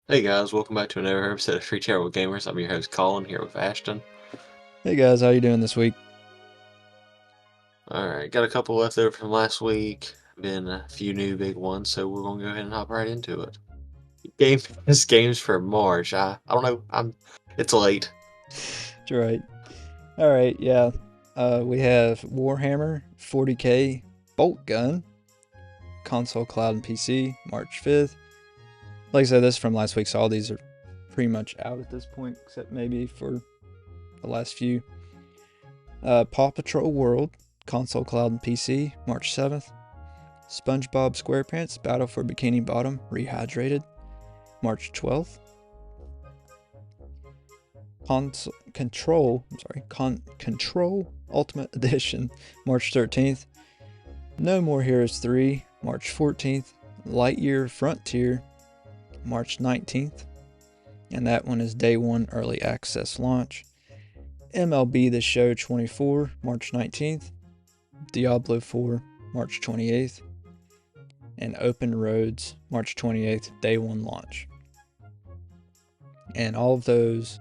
Hey guys, welcome back to another episode of Free Terrible Gamers. I'm your host Colin here with Ashton. Hey guys, how you doing this week? Alright, got a couple left over from last week. Been a few new big ones, so we're gonna go ahead and hop right into it. Game this game's for March. I don't know. It's late. That's right. All right, yeah. We have Warhammer 40K Bolt Gun, console, cloud, and PC, March 5th. Like I said, this is from last week, so all these are pretty much out at this point, except maybe for the last few. Paw Patrol World, console, cloud, and PC, March 7th. SpongeBob SquarePants Battle for Bikini Bottom Rehydrated, March 12th. Control Ultimate Edition, March 13th. No More Heroes 3, March 14th. Lightyear Frontier, March 19th. And that one is day one early access launch. MLB The Show 24, March 19th. Diablo 4, March 28th. And Open Roads, March 28th, day one launch. And all of those,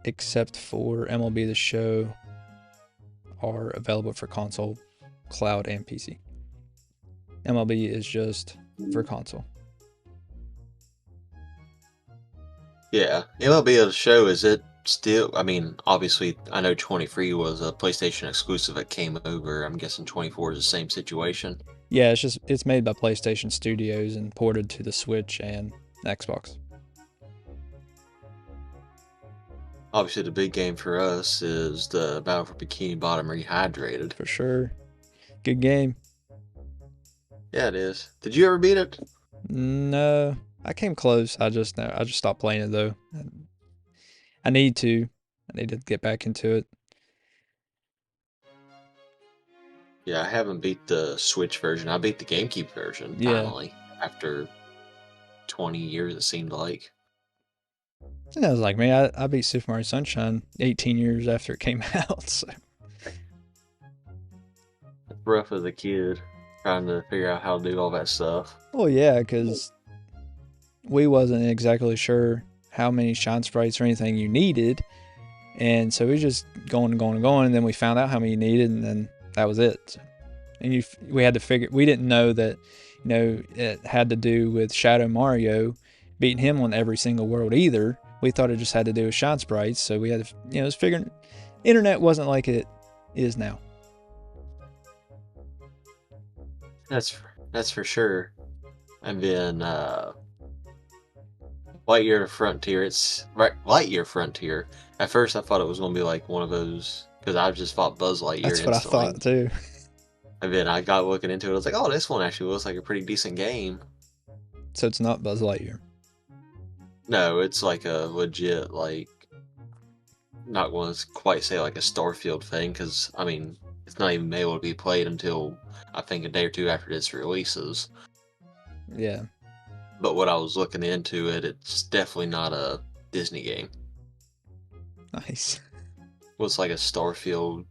except for MLB The Show, are available for console, cloud, and PC. MLB is just for console. Yeah, MLB The Show, is it still? I mean, obviously, I know 23 was a PlayStation exclusive that came over. I'm guessing 24 is the same situation. Yeah, it's made by PlayStation Studios and ported to the Switch and Xbox. Obviously, the big game for us is the Battle for Bikini Bottom Rehydrated. For sure. Good game. Yeah, it is. Did you ever beat it? No, I came close. I just stopped playing it though. I need to. I need to get back into it. Yeah, I haven't beat the Switch version. I beat the GameCube version Yeah. finally after 20 years, it seemed like. And I was like, man, I beat Super Mario Sunshine 18 years after it came out. So. Rough as a kid trying to figure out how to do all that stuff. Well, yeah, because we wasn't exactly sure how many shine sprites or anything you needed, and so we just going and going and going, and then we found out how many you needed, and then that was it. So, and we had to figure. We didn't know that, it had to do with Shadow Mario beating him on every single world either. We thought it just had to do with shine sprites, so we had to, just figuring. Internet wasn't like it is now. That's for sure. And then Lightyear Frontier. It's right, Lightyear Frontier. At first, I thought it was going to be like one of those because I just fought Buzz Lightyear That's what I instantly. thought too. And then I got looking into it. I was like, oh, this one actually looks like a pretty decent game. So it's not Buzz Lightyear. No, it's like a legit, like, not going to quite say like a Starfield thing because, I mean, it's not even able to be played until I think a day or two after this releases. Yeah. But what I was looking into it, it's definitely not a Disney game. Nice. Well, it's like a Starfield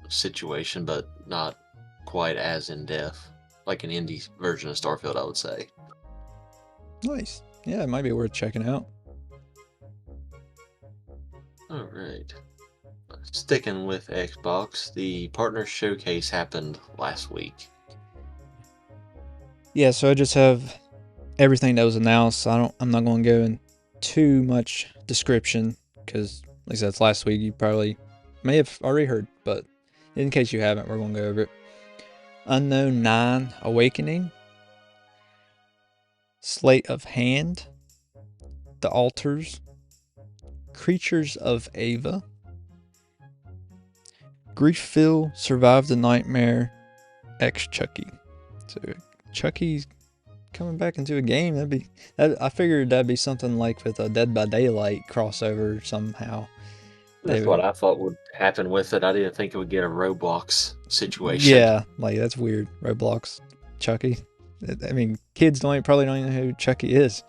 situation, but not quite as in depth. Like an indie version of Starfield, I would say. Nice. Yeah, it might be worth checking out. Alright. Sticking with Xbox, the partner showcase happened last week. Yeah, so I just have everything that was announced. I'm not going to go in too much description because, like I said, it's last week. You probably may have already heard, but in case you haven't, we're going to go over it. Unknown 9 Awakening, Slate of Hand, The Altars, Creatures of Ava, Griefville Survive the Nightmare, X Chucky. So Chucky's coming back into a game. I figured that'd be something like with a Dead by Daylight crossover somehow. That's what I thought would happen with it. I didn't think it would get a Roblox situation. Yeah, like that's weird. Roblox, Chucky. I mean, kids probably don't even know who Chucky is.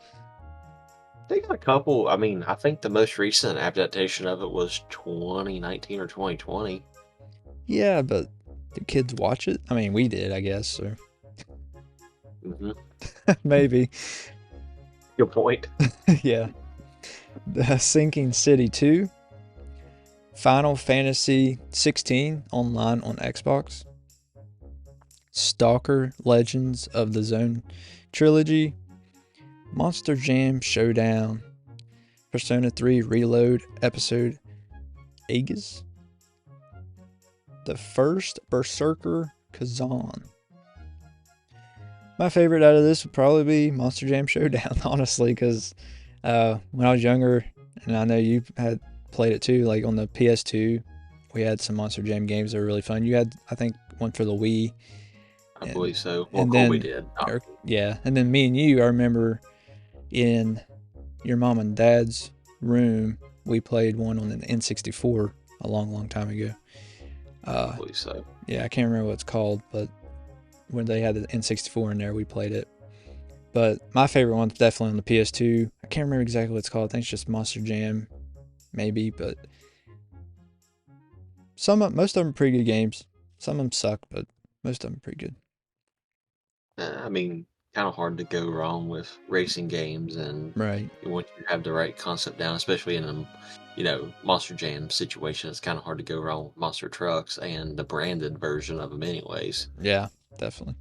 They got a couple. I mean, I think the most recent adaptation of it was 2019 or 2020. Yeah, but do kids watch it? I mean, we did, I guess. Or Mm-hmm. maybe. Good point. Yeah. The Sinking City 2. Final Fantasy 16 online on Xbox. Stalker Legends of the Zone Trilogy. Monster Jam Showdown. Persona 3 Reload Episode Aegis. The First Berserker Kazan. My favorite out of this would probably be Monster Jam Showdown, honestly, because when I was younger, and I know you had played it too, like on the PS2, we had some Monster Jam games that were really fun. You had, I think, one for the Wii. I believe so. Well, And Colby then, did. yeah, and then me and you, I remember in your mom and dad's room, we played one on an N64 a long, long time ago. I believe so. Yeah, I can't remember what it's called, but when they had the N64 in there, we played it. But my favorite one's definitely on the PS2. I can't remember exactly what it's called. I think it's just Monster Jam, maybe. But most of them are pretty good games. Some of them suck, but most of them are pretty good. I mean, kind of hard to go wrong with racing games, and Right. once you have the right concept down, especially in a Monster Jam situation, it's kind of hard to go wrong with monster trucks and the branded version of them, anyways. Yeah, definitely.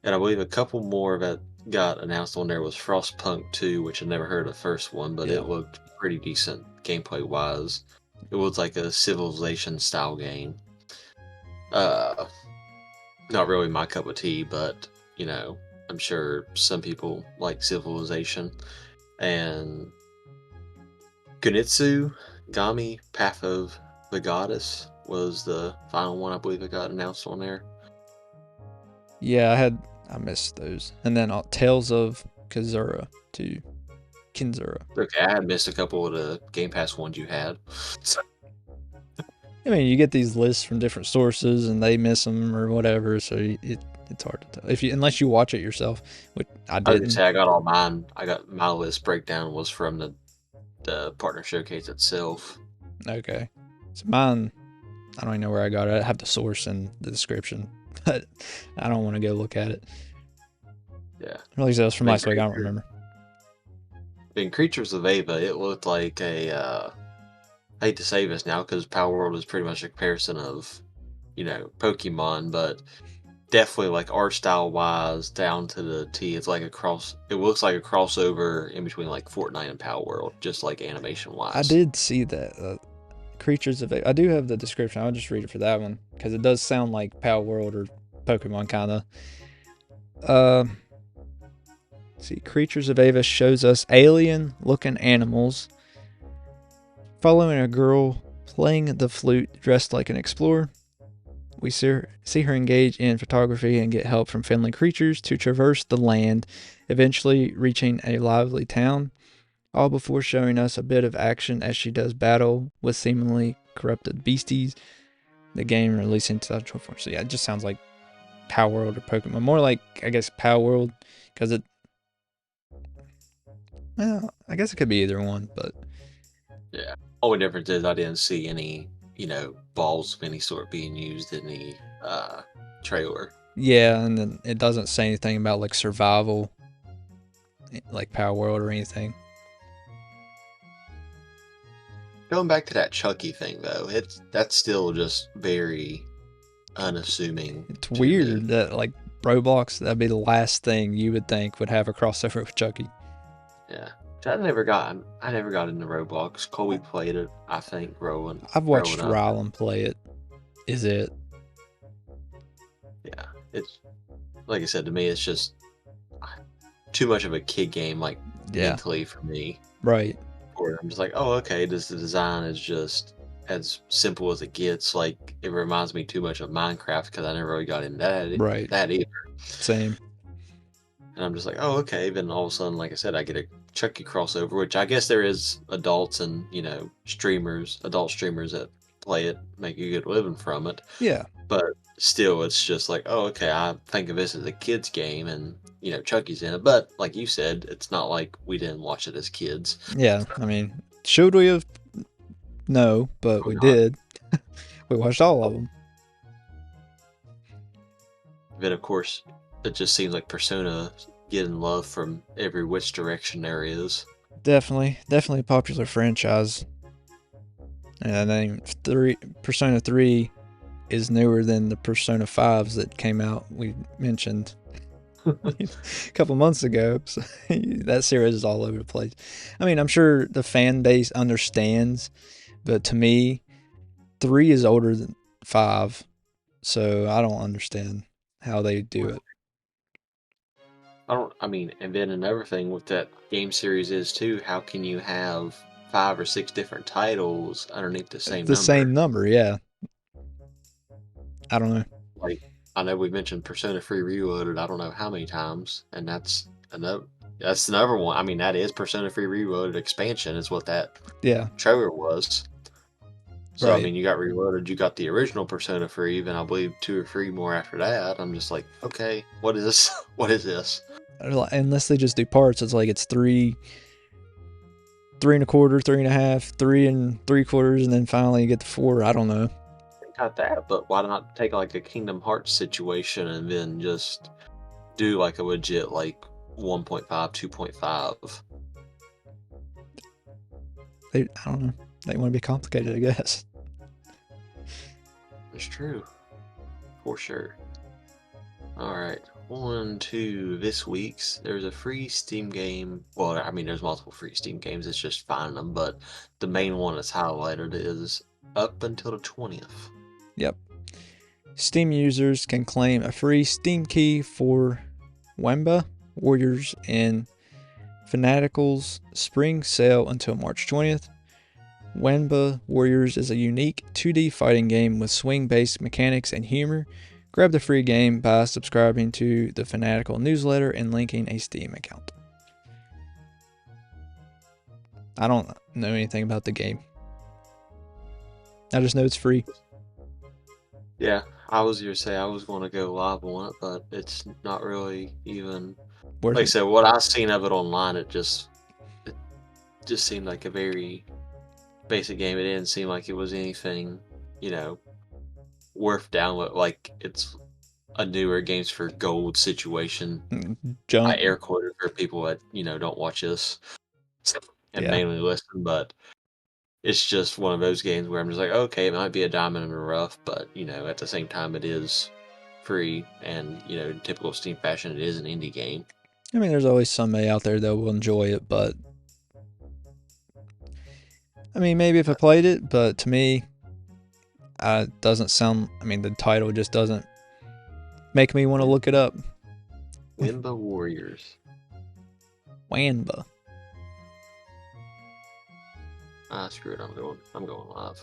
And I believe a couple more that got announced on there was Frostpunk 2, which I never heard of the first one, but Yeah. it looked pretty decent gameplay wise. It was like a Civilization style game. Uh, Not really my cup of tea, but I'm sure some people like Civilization. And Gunitsu Gami Path of the Goddess was the final one I believe that got announced on there. Yeah, I missed those. And then Tales of Kazura too. Kinzura. Okay, I had missed a couple of the Game Pass ones you had. So, I mean, you get these lists from different sources, and they miss them or whatever. So it's hard to tell unless you watch it yourself, which I I was gonna didn't. say I got all mine. I got my list breakdown was from the partner showcase itself. Okay, so mine, I don't even know where I got it. I have the source in the description, but I don't want to go look at it. Yeah, At least that was from last week. I don't remember. In Creatures of Ava, it looked like a. I hate to say this now because Palworld is pretty much a comparison of, Pokemon, but definitely like art style wise, down to the T. It's like It looks like a crossover in between like Fortnite and Palworld, just like animation wise. I did see that. Creatures of Ava. I do have the description. I'll just read it for that one because it does sound like Palworld or Pokemon kind of. See, Creatures of Ava shows us alien-looking animals following a girl playing the flute dressed like an explorer. We see her engage in photography and get help from friendly creatures to traverse the land, eventually reaching a lively town, all before showing us a bit of action as she does battle with seemingly corrupted beasties. The game released in 2024. So yeah, it just sounds like Palworld or Pokemon. More like, I guess, Palworld, because well, I guess it could be either one, but yeah. Only difference is I didn't see any, balls of any sort being used in the trailer. yeah, and then it doesn't say anything about like survival, like Palworld or anything. Going back to that Chucky thing though, that's still just very unassuming. It's weird that like Roblox, that'd be the last thing you would think would have a crossover with Chucky. Yeah. I never got into Roblox. Colby played it, I think, growing. I've watched growing up. Rylan play it. Is it? Yeah, it's like I said to me, it's just too much of a kid game, like mentally for me. Right. Where I'm just like, oh, okay, the design is just as simple as it gets. Like it reminds me too much of Minecraft because I never really got into that either. Same. And I'm just like, oh, okay. Then all of a sudden, like I said, I get a Chucky crossover, which I guess there is adults and adult streamers that play it, make a good living from it. Yeah. But still, it's just like, oh, okay, I think of this as a kid's game, and Chucky's in it. But like you said, it's not like we didn't watch it as kids. Yeah, I mean, should we have? No, but we did. We watched all of them. Then, of course, it just seems like Persona getting love from every which direction there is. Definitely a popular franchise. And I think Persona 3 is newer than the Persona 5s that came out. We mentioned a couple months ago. So that series is all over the place. I mean, I'm sure the fan base understands, but to me, 3 is older than 5, so I don't understand how they do it. I mean, and then another thing with that game series is too, how can you have 5 or 6 different titles underneath the same The number? same number, yeah. I don't know. Like, I know we mentioned Persona 3 Reloaded, I don't know how many times, and that's another one. I mean, that is Persona 3 Reloaded expansion, is what that Yeah, trailer was. So, I right. mean, you got Reloaded, you got the original Persona 3, and I believe 2 or 3 more after that. I'm just like, okay, what is this? What is this? Unless they just do parts, it's like it's 3.25, 3.5, 3.75, and then finally you get the 4. I don't know. Got that, but why not take like a Kingdom Hearts situation and then just do like a legit like 1.5, 2.5? I don't know. They want to be complicated, I guess. It's true. For sure. Alright. On to this week's. There's a free Steam game. Well, I mean, there's multiple free Steam games. It's just finding them, but the main one that's highlighted is up until the 20th. Yep. Steam users can claim a free Steam key for Wamba, Warriors, and Fanatical's spring sale until March 20th. Wamba Warriors is a unique 2D fighting game with swing-based mechanics and humor. Grab the free game by subscribing to the Fanatical newsletter and linking a Steam account. I don't know anything about the game. I just know it's free. Yeah, I was going to say I was going to go live on it, but it's not really even. Worth Like I it. said, what I've seen of it online, it just seemed like a very basic game. It didn't seem like it was anything, worth download. Like it's a newer games for gold situation. I Junk. air quoted for people that don't watch this and Yeah. mainly listen, but it's just one of those games where I'm just like, okay, it might be a diamond in the rough, but at the same time, it is free, and in typical Steam fashion, it is an indie game. I mean, there's always somebody out there that will enjoy it, but I mean, maybe if I played it, but to me, it doesn't sound. I mean, the title just doesn't make me want to look it up. Wimba Warriors. Wanba. Screw it. I'm going live.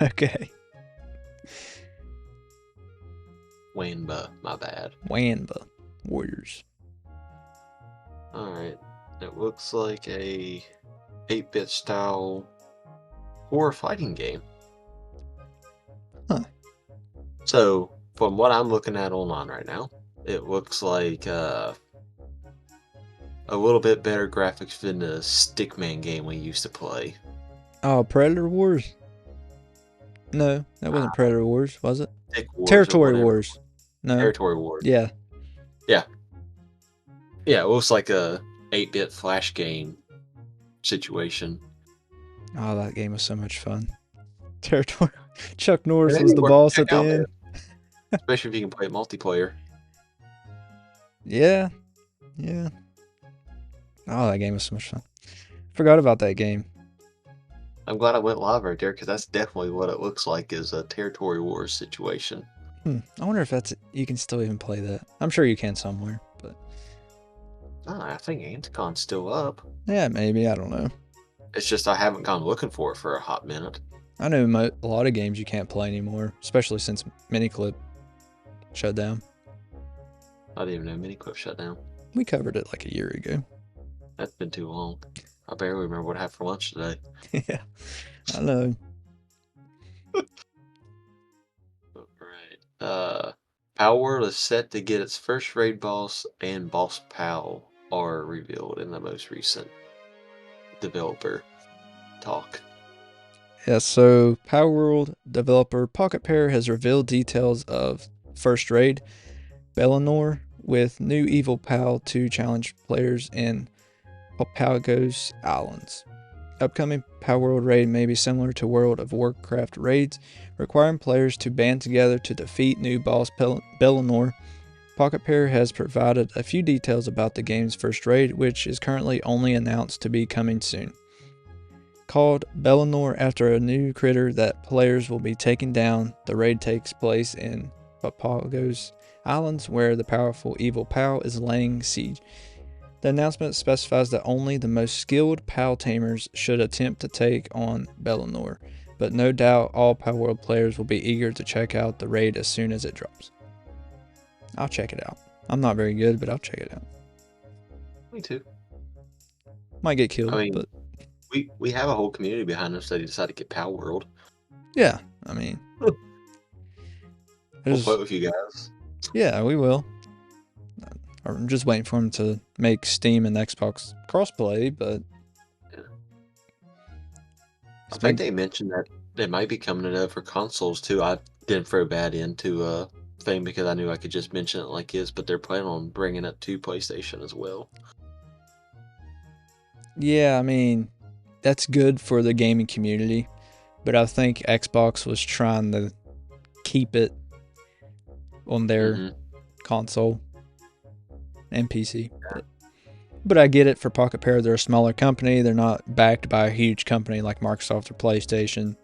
Okay. Wanba, my bad. Wanba Warriors. Alright. It looks like a 8-bit style horror fighting game. Huh. So, from what I'm looking at online right now, it looks like a little bit better graphics than the Stickman game we used to play. Oh, Predator Wars? No, that wasn't Predator Wars, was it? Stick Wars Territory Wars. No. Territory Wars. Yeah. Yeah. Yeah, it looks like a 8-bit flash game situation. Oh, that game was so much fun. Territory. Chuck Norris was the boss at the end. Especially if you can play multiplayer. Yeah. Yeah. Oh, that game was so much fun. Forgot about that game. I'm glad I went live right there, because that's definitely what it looks like, is a Territory Wars situation. I wonder if you can still even play that. I'm sure you can somewhere, but I think Anticon's still up. yeah, maybe. I don't know. It's just I haven't gone looking for it for a hot minute. I know a lot of games you can't play anymore, especially since Miniclip shut down. I didn't even know Miniclip shut down. We covered it like a year ago. That's been too long. I barely remember what I had for lunch today. Yeah, I know. Alright. Palworld is set to get its first raid boss, and Boss Pal are revealed in the most recent developer talk. Yeah, so Palworld developer Pocket Pair has revealed details of First Raid. Bellinor with new Evil Pal to challenge players in Palworld's Islands. Upcoming Palworld raid may be similar to World of Warcraft raids, requiring players to band together to defeat new boss Bellinor. Pocket Pair has provided a few details about the game's first raid, which is currently only announced to be coming soon. Called Bellinor after a new critter that players will be taking down, the raid takes place in Palworld's Islands, where the powerful Evil Pal is laying siege. The announcement specifies that only the most skilled Pal tamers should attempt to take on Bellinor, but no doubt all Palworld players will be eager to check out the raid as soon as it drops. I'll check it out. I'm not very good, but I'll check it out. Me too. Might get killed, I mean, but we have a whole community behind us that decided to get Palworld. yeah, I mean, we'll play with you guys. Yeah, we will. I'm just waiting for them to make Steam and Xbox crossplay, but yeah. I think they mentioned that they might be coming it up for consoles too. I didn't throw bad into thing because I knew I could just mention it like this, but they're planning on bringing it to PlayStation as well. Yeah, I mean, that's good for the gaming community, but I think Xbox was trying to keep it on their console and PC. Yeah. But I get it for Pocket Pair. They're a smaller company. They're not backed by a huge company like Microsoft or PlayStation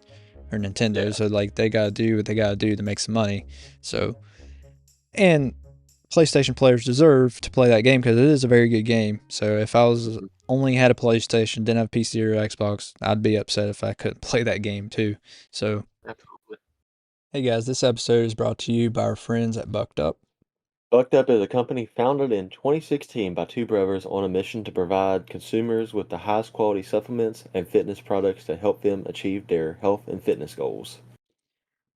or Nintendo. Yeah. So like they gotta do what they gotta do to make some money. So, and PlayStation players deserve to play that game because it is a very good game. So if I was only had a PlayStation, didn't have a PC or Xbox, I'd be upset if I couldn't play that game too. So, absolutely. Hey guys, this episode is brought to you by our friends at Bucked Up. Bucked Up is a company founded in 2016 by two brothers on a mission to provide consumers with the highest quality supplements and fitness products to help them achieve their health and fitness goals.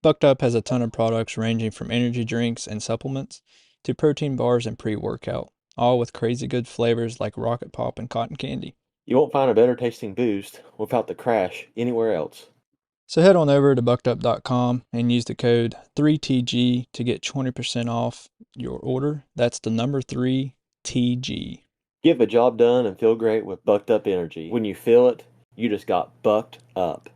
Bucked Up has a ton of products ranging from energy drinks and supplements to protein bars and pre-workout, all with crazy good flavors like Rocket Pop and Cotton Candy. You won't find a better tasting boost without the crash anywhere else. So head on over to buckedup.com and use the code 3TG to get 20% off your order. That's the number 3TG. Get the job done and feel great with Bucked Up energy. When you feel it, you just got bucked up.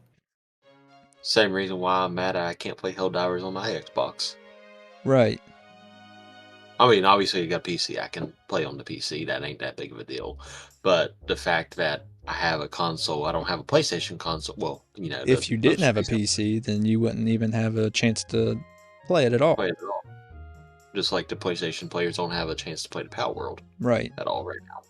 Same reason why I'm mad I can't play Helldivers on my Xbox. Right. I mean, obviously you got PC. I can play on the PC. That ain't that big of a deal. But the fact that I have a console, I don't have a PlayStation console. Well, you know, if you didn't have a PC, then you wouldn't even have a chance to play it at all. Just like the PlayStation players don't have a chance to play the Palworld. Right. At all right now.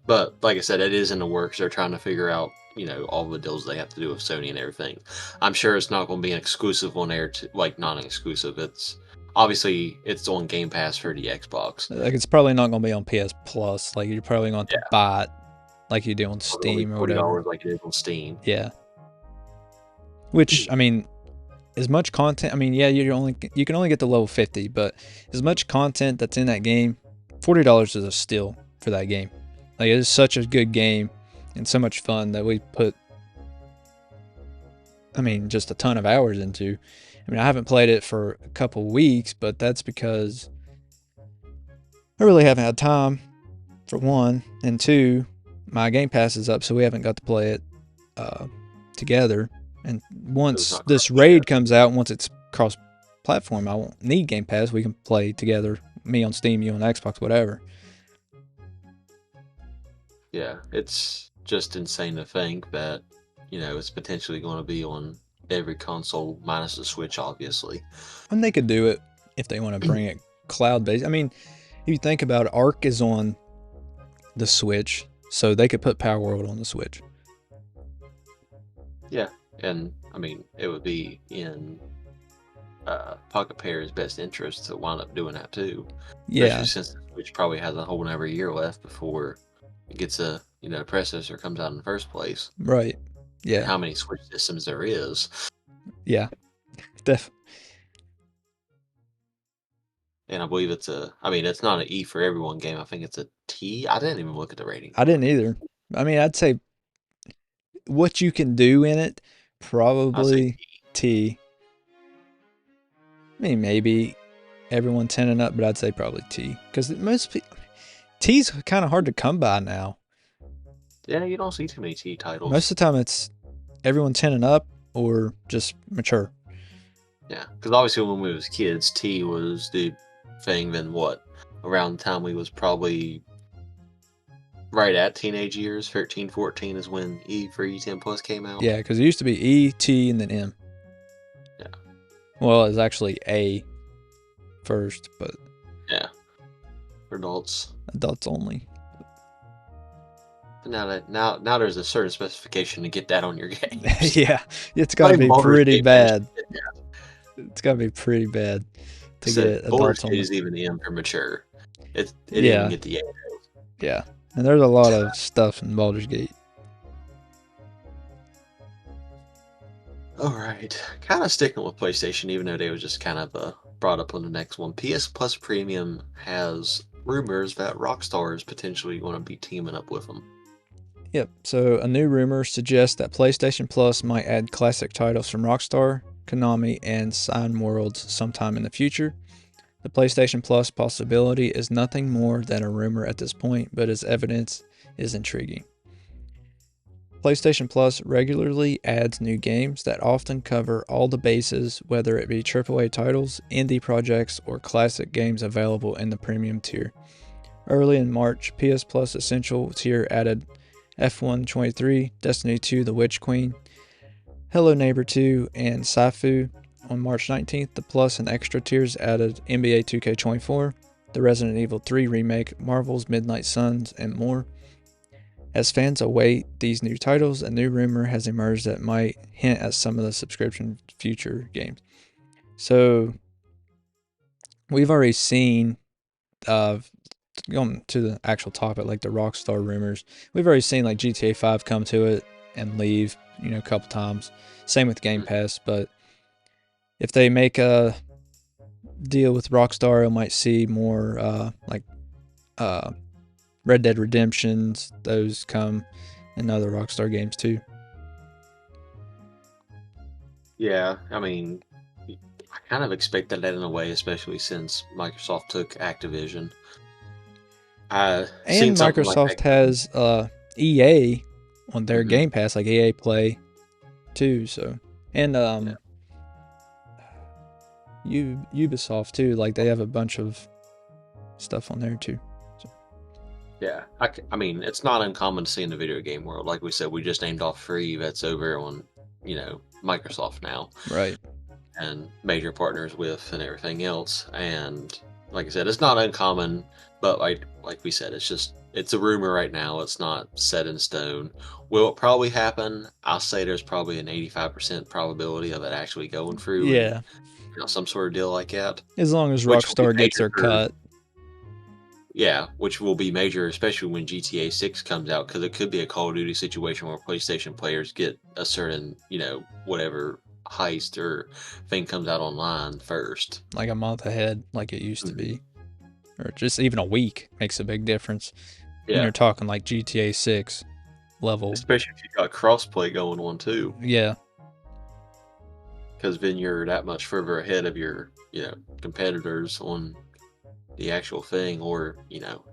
But like I said, it is in the works. They're trying to figure out, you know, all the deals they have to do with Sony and everything. I'm sure it's not going to be an exclusive on there, like non-exclusive. It's obviously it's on Game Pass for the Xbox. Like it's probably not going to be on PS Plus. Like you're probably going to buy it like you do on Steam or whatever. Like it is on Steam. Yeah. Which I mean, as much content. I mean, yeah, you can only get to level 50, but as much content that's in that game, $40 is a steal for that game. Like it is such a good game and so much fun that we put, I mean, just a ton of hours into. I mean, I haven't played it for a couple weeks, but that's because I really haven't had time, for one, and two, my Game Pass is up, so we haven't got to play it together. And once this raid comes out, once it's cross-platform, I won't need Game Pass. We can play together, me on Steam, you on Xbox, whatever. Yeah, it's just insane to think that, you know, it's potentially going to be on every console minus the Switch, obviously. And they could do it if they want to bring it cloud-based. I mean, if you think about it, Ark is on the Switch, so they could put Palworld on the Switch. Yeah, and I mean, it would be in Pocket Pair's best interest to wind up doing that too. Yeah. Especially since the Switch probably has a whole another year left before it gets a, you know, processor comes out in the first place. Right. Yeah. How many Switch systems there is. Yeah. Definitely. And I believe it's it's not an E for everyone game. I think it's a T. I didn't even look at the rating. I didn't either. I mean, I'd say what you can do in it, probably T. I mean, maybe everyone 10 and up, but I'd say probably T. Because most people, T's kind of hard to come by now. Yeah, you don't see too many T titles. Most of the time it's everyone 10 and up or just mature. Yeah, because obviously when we was kids, T was the thing. Then what? Around the time we was probably right at teenage years, 13, 14 is when E for E10 Plus came out. Yeah, because it used to be E, T, and then M. Yeah. Well, it's actually A first, but Yeah. For adults. adults only. But now there's a certain specification to get that on your game. Yeah, it's got to be pretty bad. It's got to be pretty bad to get adults only. Is even M for mature. It didn't get the A. Yeah, and there's a lot of stuff in Baldur's Gate. All right, kind of sticking with PlayStation, even though they was just kind of brought up on the next one. PS Plus Premium has rumors that Rockstar is potentially going to be teaming up with them. Yep, so a new rumor suggests that PlayStation Plus might add classic titles from Rockstar, Konami, and Sign Worlds sometime in the future. The PlayStation Plus possibility is nothing more than a rumor at this point, but its evidence is intriguing. PlayStation Plus regularly adds new games that often cover all the bases, whether it be AAA titles, indie projects, or classic games available in the premium tier. Early in March, PS Plus Essential tier added F1 23, Destiny 2 The Witch Queen, Hello Neighbor 2, and Sifu. On March 19th, the Plus and Extra tiers added NBA 2K24, the Resident Evil 3 remake, Marvel's Midnight Suns, and more. As fans await these new titles, a new rumor has emerged that might hint at some of the subscription future games. So, we've already seen, going to the actual topic, like the Rockstar rumors, we've already seen like GTA 5 come to it and leave, a couple times. Same with Game Pass, but if they make a deal with Rockstar, I might see more Red Dead Redemptions, those come, and other Rockstar games too. Yeah, I mean, I kind of expected that in a way, especially since Microsoft took Activision. And Microsoft has EA on their Game Pass, like EA Play too. So, and Ubisoft too. Like they have a bunch of stuff on there too. So. Yeah, I mean, it's not uncommon to see in the video game world. Like we said, we just named off Free. That's over on Microsoft now, right? And major partners with and everything else. And like I said, it's not uncommon, but like we said, it's a rumor right now. It's not set in stone. Will it probably happen? I'll say there's probably an 85% probability of it actually going through. Yeah. And, some sort of deal like that. As long as Rockstar gets their cut. Yeah, which will be major, especially when GTA 6 comes out, because it could be a Call of Duty situation where PlayStation players get a certain, whatever heist or thing comes out online first. Like a month ahead, like it used to be. Or just even a week makes a big difference. Yeah. When you're talking like GTA 6 level. Especially if you got crossplay going on too. Yeah. Because then you're that much further ahead of your, competitors on the actual thing, or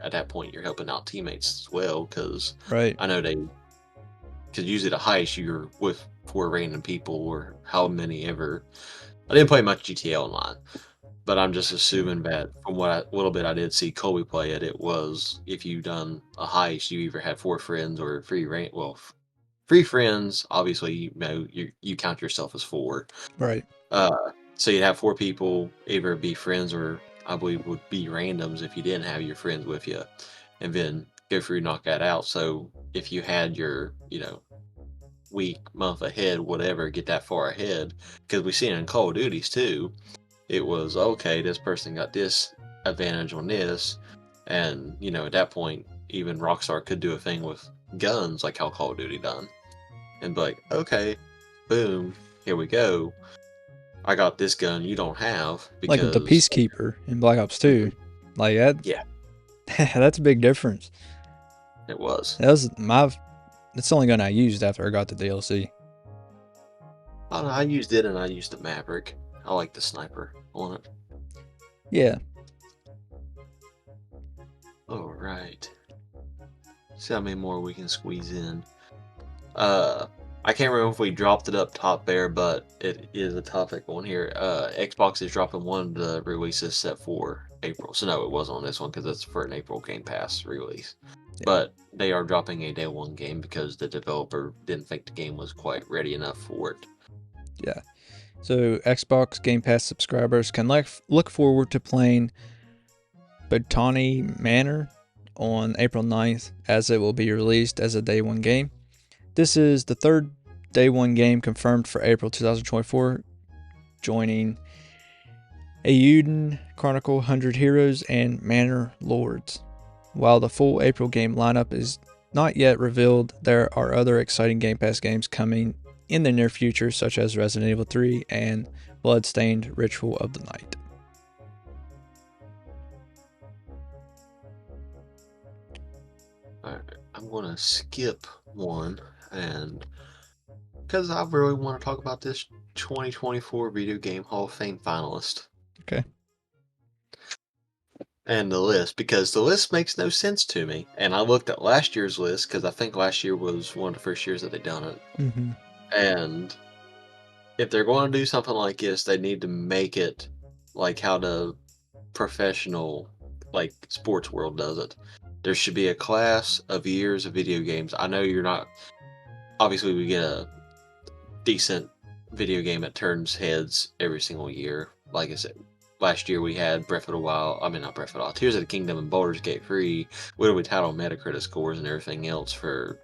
at that point you're helping out teammates as well, because right. I know because usually the heist you're with 4 random people, or how many ever. I didn't play much GTA Online, but I'm just assuming that from what little bit I did see Colby play it was if you done a heist, you either had 4 friends or 3 friends. Obviously, you count yourself as 4, right? So you'd have 4 people either be friends or I believe would be randoms if you didn't have your friends with you, and then go through, knock that out. So if you had your, week, month ahead, whatever, get that far ahead, because we seen it in Call of Duties too. It was, okay, this person got this advantage on this, and, at that point, even Rockstar could do a thing with guns, like how Call of Duty done, and be like, okay, boom, here we go. I got this gun you don't have. Because... Like with the Peacekeeper in Black Ops 2. Like that. Yeah. That's a big difference. It was. That's the only gun I used after I got the DLC. I used it, and I used the Maverick. I like the sniper on it. Yeah. All right. See how many more we can squeeze in. I can't remember if we dropped it up top there, but it is a topic on here. Xbox is dropping one of the releases set for April. So no, it wasn't on this one because it's for an April Game Pass release. Yeah. But they are dropping a day one game because the developer didn't think the game was quite ready enough for it. Yeah. So Xbox Game Pass subscribers can look forward to playing Botany Manor on April 9th, as it will be released as a day one game. This is the third day one game confirmed for April 2024, joining Eiyuden Chronicle 100 Heroes and Manor Lords. While the full April game lineup is not yet revealed, there are other exciting Game Pass games coming in the near future, such as Resident Evil 3 and Bloodstained Ritual of the Night. Alright, I'm going to skip one, and because I really want to talk about this 2024 Video Game Hall of Fame finalist. Okay. And the list, because the list makes no sense to me. And I looked at last year's list because I think last year was one of the first years that they done it. Mm-hmm. And if they're going to do something like this, they need to make it like how the professional, like sports world does it. There should be a class of years of video games. I know you're not. Obviously, we get a decent video game that turns heads every single year. Like I said, last year we had Breath of the Wild. I mean, not Breath of the Wild. Tears of the Kingdom and Baldur's Gate 3. What do we title Metacritic scores and everything else for,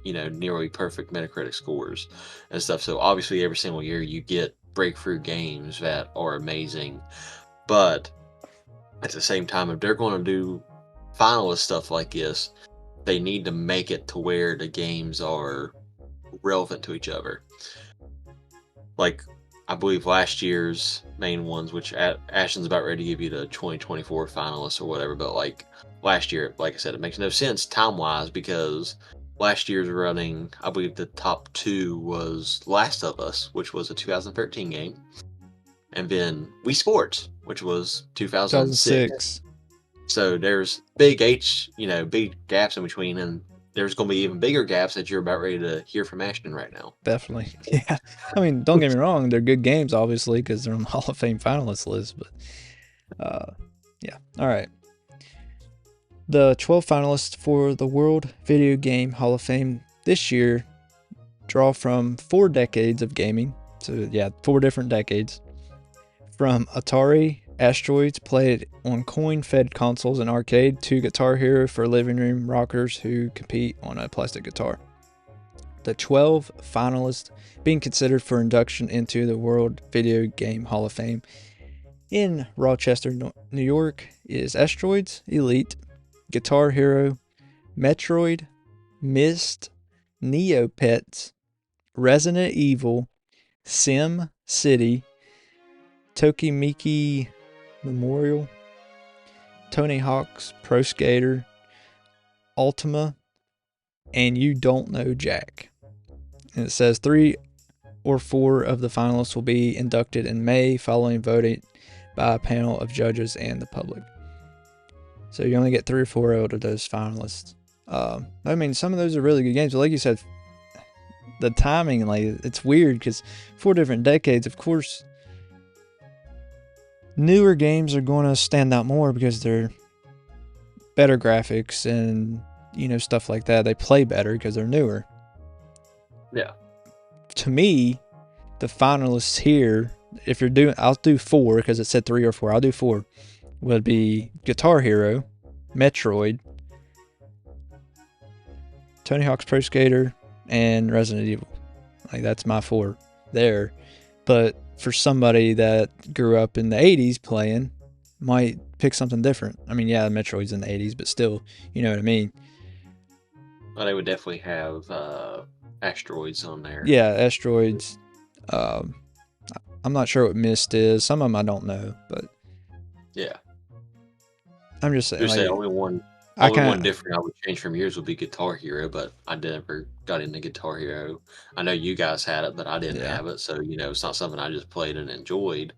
nearly perfect Metacritic scores and stuff. So obviously, every single year you get breakthrough games that are amazing. But at the same time, if they're going to do finalist stuff like this, they need to make it to where the games are relevant to each other. Like, I believe last year's main ones, which Ashton's about ready to give you the 2024 finalists or whatever, but like last year, like I said, it makes no sense time-wise because last year's running, I believe the top two was Last of Us, which was a 2013 game, and then Wii Sports, which was 2006. 2006. So there's big big gaps in between, and there's going to be even bigger gaps that you're about ready to hear from Ashton right now. Definitely. Yeah. I mean, don't get me wrong, they're good games, obviously, because they're on the Hall of Fame finalist list, but yeah. All right. The 12 finalists for the World Video Game Hall of Fame this year draw from 4 decades of gaming. So, yeah, 4 different decades. From Atari Asteroids, played on coin-fed consoles and arcade, to Guitar Hero for living room rockers who compete on a plastic guitar. The 12 finalists being considered for induction into the World Video Game Hall of Fame in Rochester, New York is Asteroids, Elite, Guitar Hero, Metroid, Myst, Neopets, Resident Evil, Sim City, Tokimeki Memorial, Tony Hawk's Pro Skater, Ultima, and You Don't Know Jack. And it says 3 or 4 of the finalists will be inducted in May following voting by a panel of judges and the public. So you only get 3 or 4 out of those finalists. I mean, some of those are really good games, but like you said, the timing, like, it's weird because 4 different decades, of course, newer games are going to stand out more because they're better graphics and, stuff like that. They play better because they're newer. Yeah. To me, the finalists here, if you're doing, I'll do 4 because it said 3 or 4. I'll do 4. Would be Guitar Hero, Metroid, Tony Hawk's Pro Skater, and Resident Evil. Like, that's my 4 there. But for somebody that grew up in the 80s playing, might pick something different. I mean, yeah, Metroid's in the 80s, but still, you know what I mean? Well, they would definitely have Asteroids on there. Yeah, Asteroids. I'm not sure what Myst is. Some of them I don't know, but yeah. I'm just saying. Like, only one different I would change from yours would be Guitar Hero, but I never got into Guitar Hero. I know you guys had it, but I didn't have it, so it's not something I just played and enjoyed.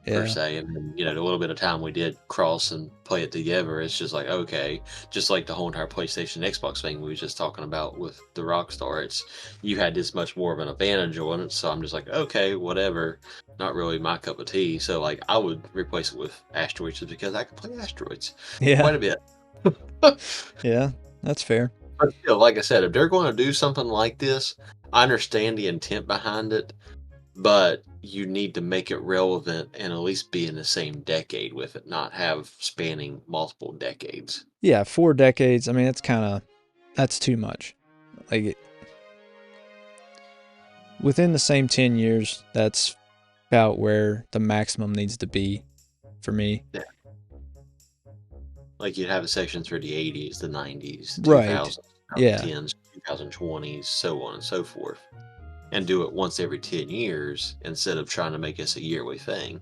per Yeah. se. And then, the little bit of time we did cross and play it together, it's just like, okay, just like the whole entire PlayStation Xbox thing we were just talking about with the Rockstar, it's you had this much more of an advantage on it, so I'm just like, okay, whatever, not really my cup of tea. So like I would replace it with Asteroids just because I can play Asteroids Yeah. quite a bit. Yeah. That's fair. But still, like I said, if they're going to do something like this, I understand the intent behind it, but you need to make it relevant and at least be in the same decade with it, not have spanning multiple decades. Yeah, 4 decades. I mean, that's too much. Like within the same 10 years, that's about where the maximum needs to be for me. Yeah. Like you'd have sections for the 80s, the 90s, the Right. 2000s, Yeah. 2010s, 2020s, so on and so forth. And do it once every 10 years instead of trying to make this a yearly thing.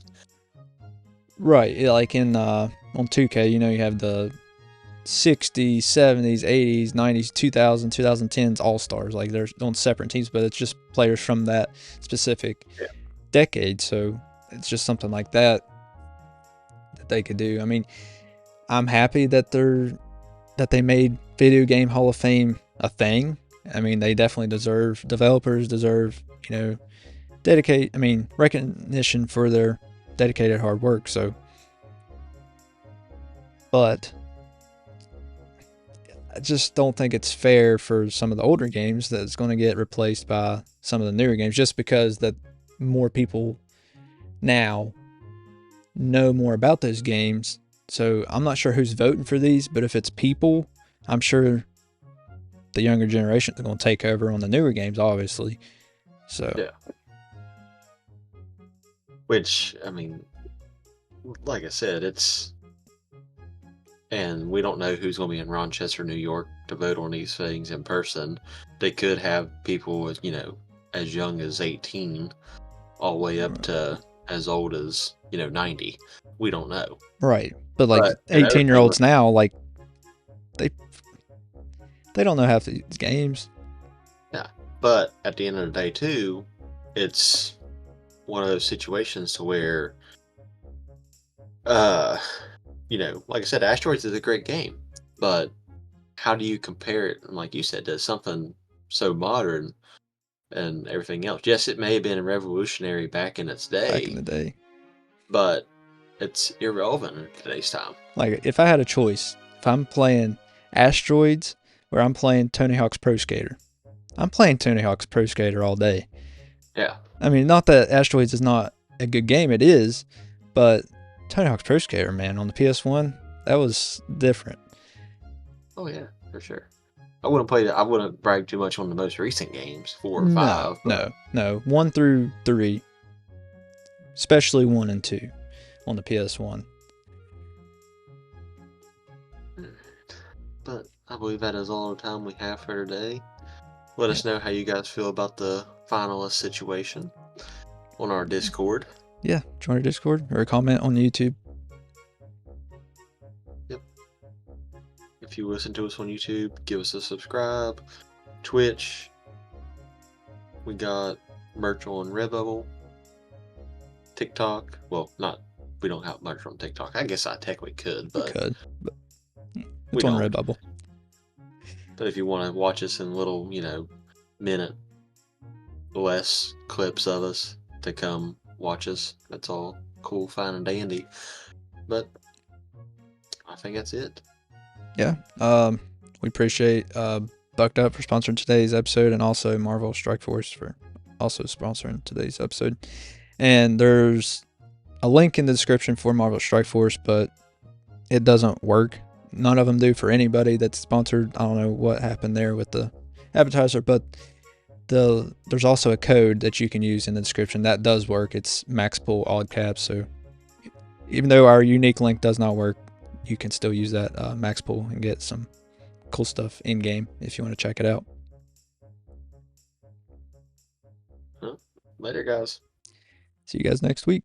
Right. Yeah, like in on 2K, you have the 60s, 70s, 80s, 90s, 2000, 2010s All-Stars. Like they're on separate teams, but it's just players from that specific decade. So it's just something like that they could do. I mean, I'm happy that they made Video Game Hall of Fame a thing. I mean, they definitely developers deserve, recognition for their dedicated hard work. So, but I just don't think it's fair for some of the older games that it's going to get replaced by some of the newer games just because that more people now know more about those games. So I'm not sure who's voting for these, but if it's people, I'm sure the younger generation is going to take over on the newer games, obviously. So yeah. Which, I mean, like I said, and we don't know who's going to be in Rochester, New York to vote on these things in person. They could have people with, as young as 18 all the way up to as old as, 90. We don't know. Right. But like But 18-year-olds now, like they don't know half these games. Yeah. But at the end of the day too, it's one of those situations to where like I said, Asteroids is a great game, but how do you compare it, like you said, to something so modern and everything else? Yes, it may have been revolutionary back in its day. Back in the day. But it's irrelevant in today's time. Like, if I had a choice, if I'm playing Asteroids or I'm playing Tony Hawk's Pro Skater, I'm playing Tony Hawk's Pro Skater all day. Yeah. I mean, not that Asteroids is not a good game, it is, but Tony Hawk's Pro Skater, man, on the PS1, that was different. Oh, yeah, for sure. I wouldn't brag too much on the most recent games, 4 or 5. No. 1 through 3, especially 1 and 2 on the PS1. But I believe that is all the time we have for today. Let us know how you guys feel about the finalist situation on our Discord. Yeah, join our Discord or comment on YouTube. Yep. If you listen to us on YouTube, give us a subscribe. Twitch. We got merch on Redbubble. TikTok. Well, we don't have merch on TikTok. I guess I technically could, but... We could, but it's on Redbubble. But if you want to watch us in little, minute less clips of us to come watch us, that's all cool, fine, and dandy. But I think that's it. Yeah. We appreciate Bucked Up for sponsoring today's episode, and also Marvel Strike Force for also sponsoring today's episode. And there's a link in the description for Marvel Strike Force, but it doesn't work. None of them do for anybody that's sponsored. I don't know what happened there with the advertiser, but there's also a code that you can use in the description that does work. It's MaxPool all caps. So even though our unique link does not work, you can still use that MaxPool and get some cool stuff in game if you want to check it out. Later, guys. See you guys next week.